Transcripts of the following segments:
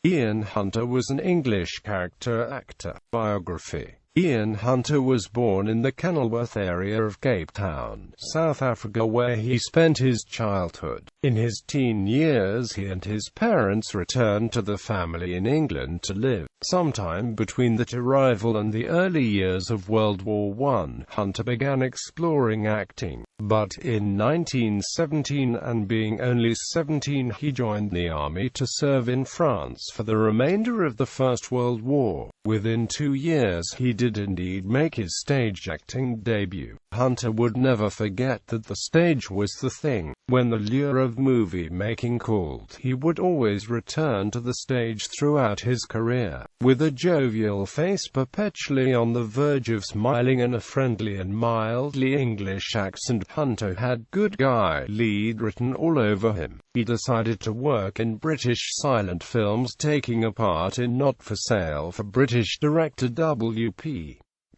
Ian Hunter was an English character actor. Biography. Ian Hunter was born in the Kenilworth area of Cape Town, South Africa, where he spent his childhood. In his teen years he and his parents returned to the family in England to live. Sometime between that arrival and the early years of World War I, Hunter began exploring acting. But in 1917, and being only 17, he joined the army to serve in France for the remainder of the First World War. Within 2 years he did indeed make his stage acting debut. Hunter would never forget that the stage was the thing. When the lure of movie-making called, he would always return to the stage throughout his career. With a jovial face perpetually on the verge of smiling and a friendly and mildly English accent, Hunter had good guy lead written all over him. He decided to work in British silent films, taking a part in Not for Sale for British director W.P.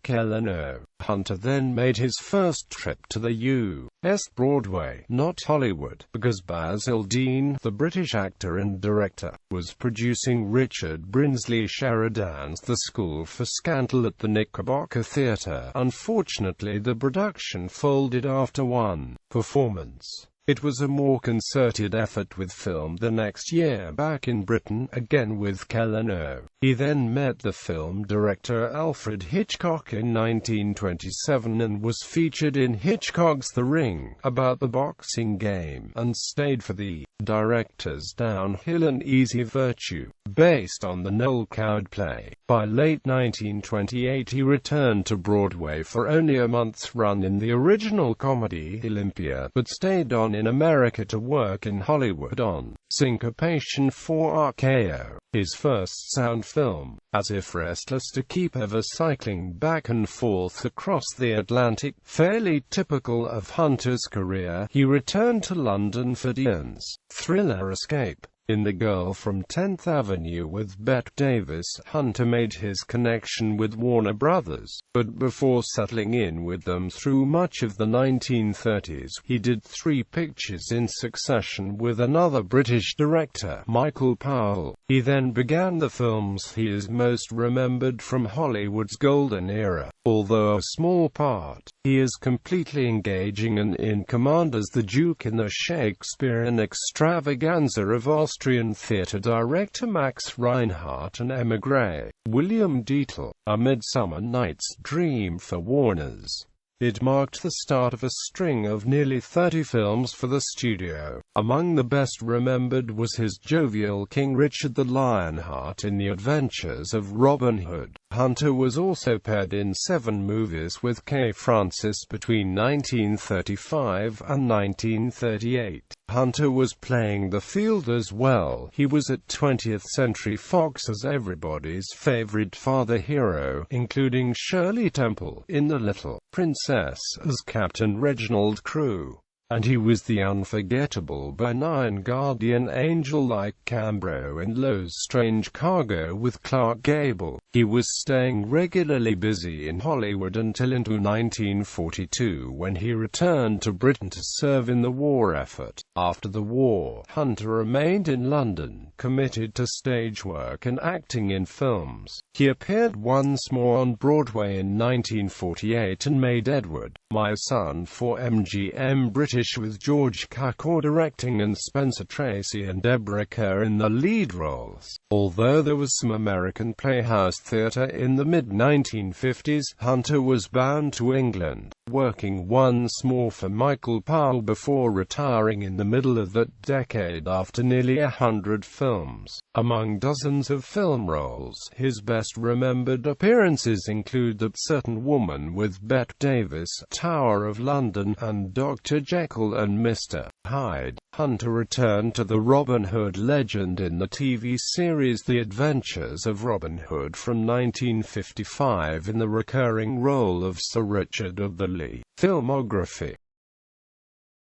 Kellano. Hunter then made his first trip to the U.S. Broadway, not Hollywood, because Basil Dean, the British actor and director, was producing Richard Brinsley Sheridan's The School for Scandal at the Knickerbocker Theatre. Unfortunately, the production folded after one performance. It was a more concerted effort with filmed the next year back in Britain, again with Kellano. He then met the film director Alfred Hitchcock in 1927 and was featured in Hitchcock's The Ring, about the boxing game, and stayed for the director's Downhill and Easy Virtue, based on the Noel Coward play. By late 1928 he returned to Broadway for only a month's run in the original comedy Olympia, but stayed on in America to work in Hollywood on Syncopation for RKO, his first sound film, as if restless to keep ever cycling back and forth across the Atlantic. Fairly typical of Hunter's career, he returned to London for Dean's thriller Escape. In The Girl from 10th Avenue with Bette Davis, Hunter made his connection with Warner Brothers, but before settling in with them through much of the 1930s, he did 3 pictures in succession with another British director, Michael Powell. He then began the films he is most remembered from Hollywood's golden era. Although a small part, he is completely engaging and in command as the Duke in the Shakespearean extravaganza of Austrian theatre director Max Reinhardt and Emigre. William Dietl, A Midsummer Night's Dream for Warner's. It marked the start of a string of nearly 30 films for the studio. Among the best remembered was his jovial King Richard the Lionheart in The Adventures of Robin Hood. Hunter was also paired in 7 movies with Kay Francis between 1935 and 1938. Hunter was playing the field as well. He was at 20th Century Fox as everybody's favorite father hero, including Shirley Temple in The Little Princess as Captain Reginald Crewe. And he was the unforgettable benign guardian angel like Cambro in Lowe's Strange Cargo with Clark Gable. He was staying regularly busy in Hollywood until into 1942, when he returned to Britain to serve in the war effort. After the war, Hunter remained in London, committed to stage work and acting in films. He appeared once more on Broadway in 1948 and made Edward, My Son for MGM British with George Cukor directing and Spencer Tracy and Deborah Kerr in the lead roles. Although there was some American playhouse theatre in the mid-1950s, Hunter was bound to England, working once more for Michael Powell before retiring in the middle of that decade after nearly 100 films. Among dozens of film roles, his best remembered appearances include That Certain Woman with Bette Davis, Tower of London, and Dr. Jekyll and Mr. Hyde. Hunter returned to the Robin Hood legend in the TV series The Adventures of Robin Hood from 1955 in the recurring role of Sir Richard of the Lee. Filmography.